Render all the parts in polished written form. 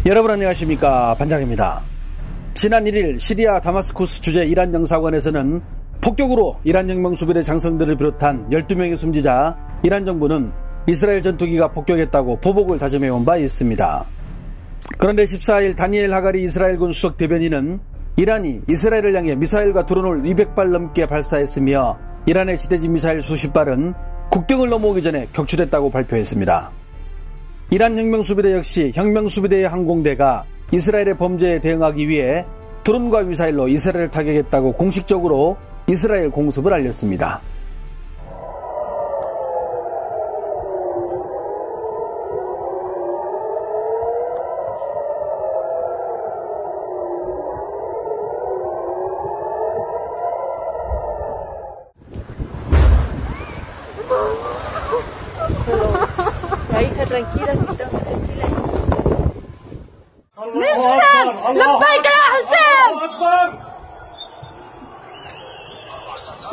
여러분 안녕하십니까, 반장입니다. 지난 1일 시리아 다마스쿠스 주재 이란 영사관에서는 폭격으로 이란 혁명수비대 장성들을 비롯한 12명이 숨지자 이란 정부는 이스라엘 전투기가 폭격했다고 보복을 다짐해온 바 있습니다. 그런데 14일 다니엘 하가리 이스라엘군 수석 대변인은 이란이 이스라엘을 향해 미사일과 드론을 200발 넘게 발사했으며 이란의 지대지 미사일 수십 발은 국경을 넘어오기 전에 격추됐다고 발표했습니다. 이란 혁명수비대 역시 혁명수비대의 항공대가 이스라엘의 범죄에 대응하기 위해 드론과 미사일로 이스라엘을 타격했다고 공식적으로 이스라엘 공습을 알렸습니다. نسلم لبيك يا حسين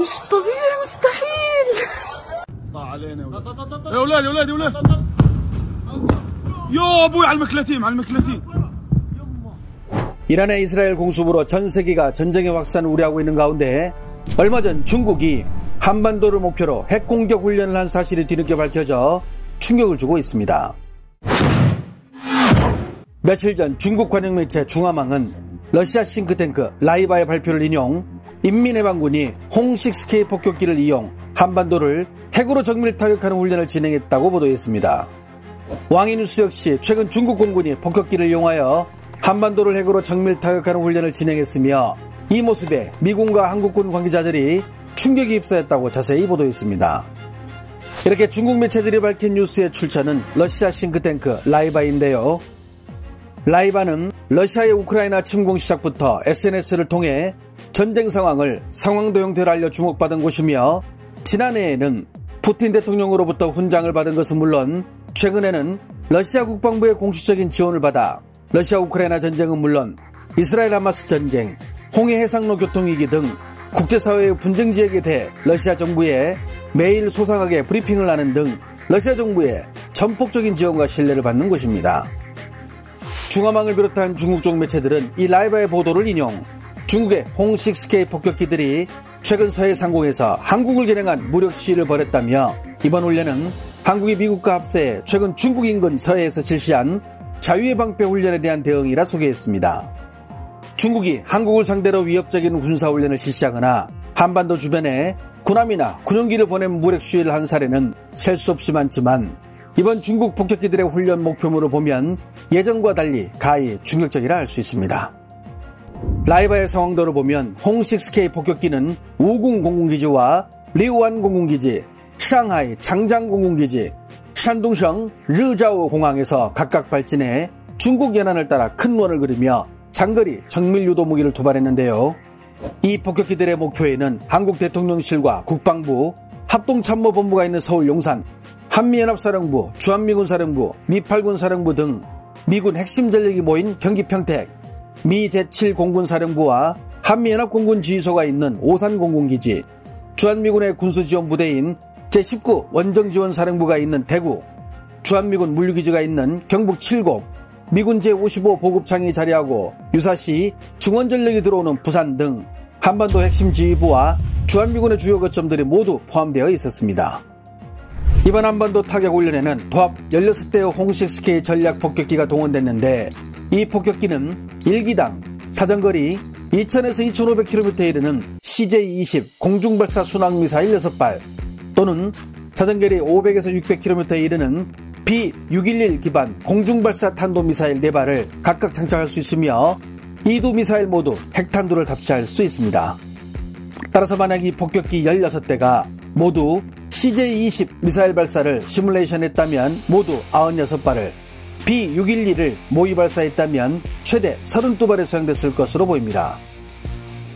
مش طبيعي مستحيل طلع علينا يا ولاد يا ولاد يا ولاد يا ابوي على المكلتين على المكلتين. 이란의 이스라엘 공습으로 전 세계가 전쟁의 확산을 우려하고 있는 가운데 얼마 전 중국이 한반도를 목표로 핵공격 훈련을 한 사실이 뒤늦게 밝혀져 충격을 주고 있습니다. 며칠 전 중국 관영 매체 중화망은 러시아 싱크탱크 라이바의 발표를 인용 인민해방군이 홍6K 폭격기를 이용 한반도를 핵으로 정밀 타격하는 훈련을 진행했다고 보도했습니다. 왕이뉴스 역시 최근 중국 공군이 폭격기를 이용하여 한반도를 핵으로 정밀 타격하는 훈련을 진행했으며 이 모습에 미군과 한국군 관계자들이 충격이 휩싸였다고 자세히 보도했습니다. 이렇게 중국 매체들이 밝힌 뉴스의 출처는 러시아 싱크탱크 라이바인데요. 라이바는 러시아의 우크라이나 침공 시작부터 SNS를 통해 전쟁 상황을 상황도 형태로 알려 주목받은 곳이며 지난해에는 푸틴 대통령으로부터 훈장을 받은 것은 물론 최근에는 러시아 국방부의 공식적인 지원을 받아 러시아 우크라이나 전쟁은 물론 이스라엘 하마스 전쟁, 홍해 해상로 교통위기 등 국제사회의 분쟁 지역에 대해 러시아 정부에 매일 소상하게 브리핑을 하는 등 러시아 정부의 전폭적인 지원과 신뢰를 받는 곳입니다. 중화망을 비롯한 중국 쪽 매체들은 이 라이바의 보도를 인용 중국의 홍6K 폭격기들이 최근 서해 상공에서 한국을 겨냥한 무력 시위를 벌였다며 이번 훈련은 한국이 미국과 합세해 최근 중국 인근 서해에서 실시한 자유의 방패 훈련에 대한 대응이라 소개했습니다. 중국이 한국을 상대로 위협적인 군사훈련을 실시하거나 한반도 주변에 군함이나 군용기를 보낸 무력 시위를 한 사례는 셀 수 없이 많지만 이번 중국 폭격기들의 훈련 목표물을 보면 예전과 달리 가히 충격적이라 할 수 있습니다. 라이바의 상황도를 보면 홍6K 폭격기는 우궁 공군기지와 리우안 공군기지, 상하이 장장 공군기지, 샨둥성 르자오 공항에서 각각 발진해 중국 연안을 따라 큰 원을 그리며 장거리 정밀 유도 무기를 투발했는데요. 이 폭격기들의 목표에는 한국 대통령실과 국방부, 합동참모본부가 있는 서울 용산, 한미연합사령부, 주한미군사령부, 미8군사령부 등 미군 핵심 전력이 모인 경기 평택, 미 제7공군사령부와 한미연합공군지휘소가 있는 오산공군기지, 주한미군의 군수지원부대인 제19 원정지원사령부가 있는 대구, 주한미군 물류기지가 있는 경북 7곡, 미군 제55 보급창이 자리하고 유사시 중원전력이 들어오는 부산 등 한반도 핵심 지휘부와 주한미군의 주요 거점들이 모두 포함되어 있었습니다. 이번 한반도 타격 훈련에는 도합 16대의 홍6K 전략 폭격기가 동원됐는데 이 폭격기는 1기당 사정거리 2000에서 2500km에 이르는 CJ-20 공중발사 순항미사일 6발 또는 사정거리 500에서 600km에 이르는 B611 기반 공중발사 탄도미사일 4발을 각각 장착할 수 있으며 이 두 미사일 모두 핵탄두를 탑재할 수 있습니다. 따라서 만약 이 폭격기 16대가 모두 CJ-20 미사일 발사를 시뮬레이션했다면 모두 96발을, B611을 모의 발사했다면 최대 32발에 사용됐을 것으로 보입니다.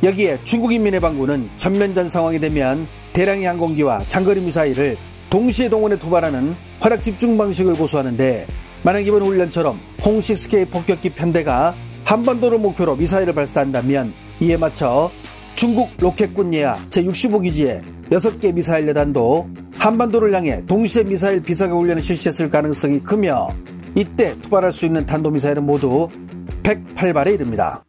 여기에 중국인민해방군은 전면전 상황이 되면 대량의 항공기와 장거리 미사일을 동시에 동원해 투발하는 활약 집중 방식을 고수하는데 만약 이번 훈련처럼 홍6K 폭격기 편대가 한반도를 목표로 미사일을 발사한다면 이에 맞춰 중국 로켓군 예하 제65기지에 6개 미사일 여단도 한반도를 향해 동시에 미사일 비사격 훈련을 실시했을 가능성이 크며 이때 투발할 수 있는 탄도미사일은 모두 108발에 이릅니다.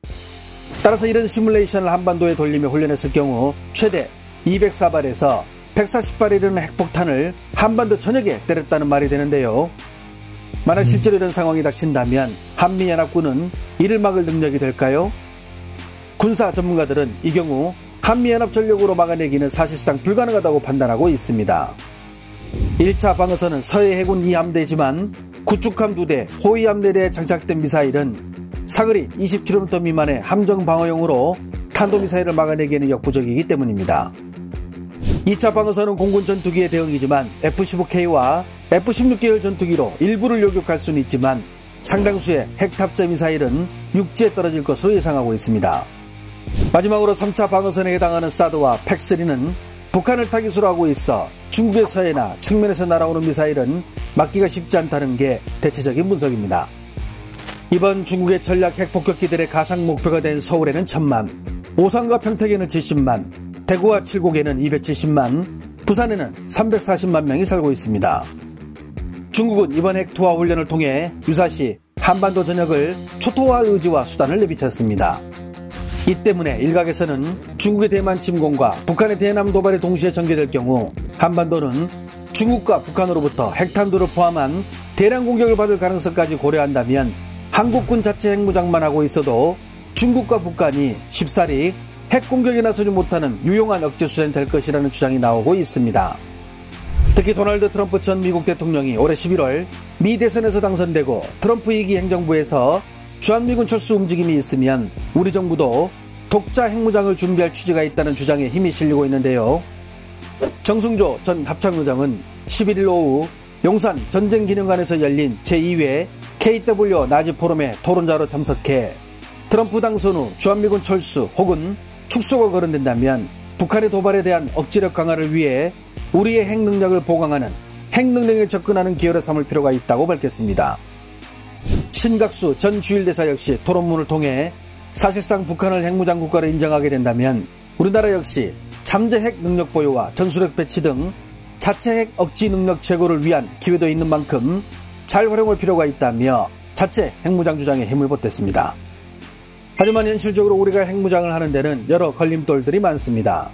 따라서 이런 시뮬레이션을 한반도에 돌리며 훈련했을 경우 최대 204발에서 140발에 이르는 핵폭탄을 한반도 전역에 때렸다는 말이 되는데요. 만약 실제로 이런 상황이 닥친다면 한미연합군은 이를 막을 능력이 될까요? 군사 전문가들은 이 경우 한미연합 전력으로 막아내기는 사실상 불가능하다고 판단하고 있습니다. 1차 방어선은 서해 해군 2함대지만 구축함 2대, 호위 함대대에 장착된 미사일은 사거리 20km 미만의 함정 방어용으로 탄도미사일을 막아내기에는 역부족이기 때문입니다. 2차 방어선은 공군 전투기의 대응이지만 F-15K와 F-16계열 전투기로 일부를 요격할 수는 있지만 상당수의 핵탑재 미사일은 육지에 떨어질 것으로 예상하고 있습니다. 마지막으로 3차 방어선에 해당하는 사드와 팩3는 북한을 타깃으로 하고 있어 중국의 서해나 측면에서 날아오는 미사일은 막기가 쉽지 않다는 게 대체적인 분석입니다. 이번 중국의 전략 핵폭격기들의 가상 목표가 된 서울에는 1000만, 오산과 평택에는 70만, 대구와 칠곡에는 270만, 부산에는 340만 명이 살고 있습니다. 중국은 이번 핵투하 훈련을 통해 유사시 한반도 전역을 초토화할 의지와 수단을 내비쳤습니다. 이 때문에 일각에서는 중국의 대만 침공과 북한의 대남 도발이 동시에 전개될 경우 한반도는 중국과 북한으로부터 핵탄두를 포함한 대량 공격을 받을 가능성까지 고려한다면 한국군 자체 핵무장만 하고 있어도 중국과 북한이 쉽사리 핵공격에 나서지 못하는 유용한 억제수단이 될 것이라는 주장이 나오고 있습니다. 특히 도널드 트럼프 전 미국 대통령이 올해 11월 미 대선에서 당선되고 트럼프 2기 행정부에서 주한미군 철수 움직임이 있으면 우리 정부도 독자 핵무장을 준비할 취지가 있다는 주장에 힘이 실리고 있는데요. 정승조 전 합참의장은 11일 오후 용산 전쟁기념관에서 열린 제2회 KW 나지 포럼에 토론자로 참석해 트럼프 당선 후 주한미군 철수 혹은 축소가 거론된다면 북한의 도발에 대한 억지력 강화를 위해 우리의 핵능력을 보강하는 핵능력에 접근하는 기회로 삼을 필요가 있다고 밝혔습니다. 신각수 전 주일대사 역시 토론문을 통해 사실상 북한을 핵무장 국가로 인정하게 된다면 우리나라 역시 잠재 핵 능력 보유와 전술핵 배치 등 자체 핵 억지 능력 제고를 위한 기회도 있는 만큼 잘 활용할 필요가 있다며 자체 핵무장 주장에 힘을 보탰습니다. 하지만 현실적으로 우리가 핵무장을 하는 데는 여러 걸림돌들이 많습니다.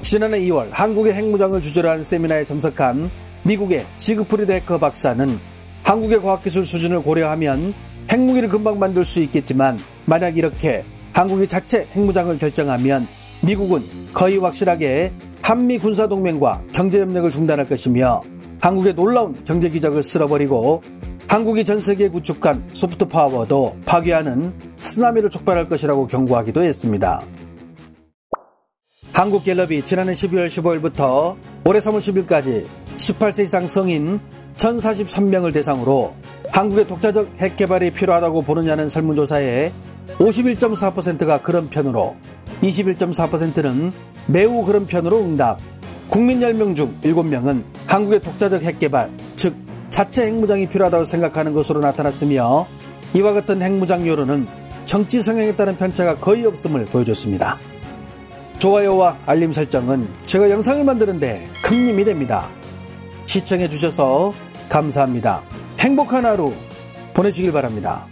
지난해 2월 한국의 핵무장을 주제로 한 세미나에 참석한 미국의 지그프리드 해커 박사는 한국의 과학기술 수준을 고려하면 핵무기를 금방 만들 수 있겠지만 만약 이렇게 한국이 자체 핵무장을 결정하면 미국은 거의 확실하게 한미 군사동맹과 경제협력을 중단할 것이며 한국의 놀라운 경제기적을 쓸어버리고 한국이 전세계에 구축한 소프트파워도 파괴하는 쓰나미를 촉발할 것이라고 경고하기도 했습니다. 한국갤럽이 지난해 12월 15일부터 올해 3월 10일까지 18세 이상 성인 1043명을 대상으로 한국의 독자적 핵 개발이 필요하다고 보느냐는 설문조사에 51.4%가 그런 편으로 21.4%는 매우 그런 편으로 응답, 국민 10명 중 7명은 한국의 독자적 핵 개발, 즉 자체 핵무장이 필요하다고 생각하는 것으로 나타났으며 이와 같은 핵무장 여론은 정치 성향에 따른 편차가 거의 없음을 보여줬습니다. 좋아요와 알림 설정은 제가 영상을 만드는데 큰 힘이 됩니다. 시청해주셔서 감사합니다. 행복한 하루 보내시길 바랍니다.